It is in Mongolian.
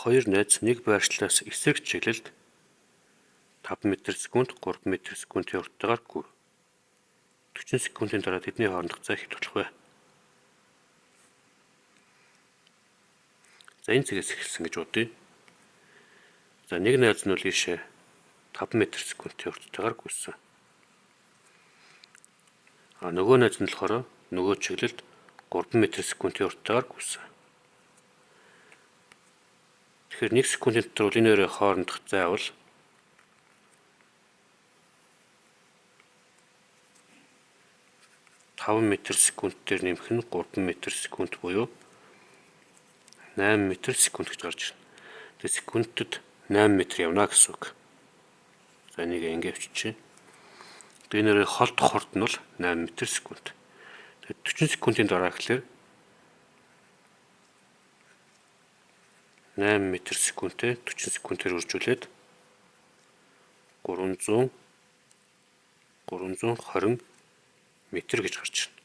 2 найз нэг байршлаас эсрэг чиглэлд 5 м/сек, 3 м/сек-ийн урттайгаар гүйв. 40 секундын дараа тэдний хоорондох зай хэд болох вэ? За энэ зэгээс эхэлсэн гэж бодъё. За нэг найз нь бол ийшээ 5 м/сек-ийн урттайгаар гүйсэн. Нөгөө найз нь болохоор нөгөө чиглэлд 3 м/сек-ийн урттайгаар гүйсэн. Тэгэхээр 1 секундын дотор энэ хоёрын хоорондох зай бол 5 м/сек дээр нэмэх нь 3 м/сек буюу 8 м/сек гэж гарч ирнэ. Тэгээд секундэд 8 м явна гэсэн үг. За энийг ингэ авчиж. Тэгээд энэ холд хорд нь бол 8 м/сек. Тэгээд 40 секундын дараа гэхлээр 8 м/сек-тэй 40 секундээр үржүүлээд 320 м гэж гарч ирнэ.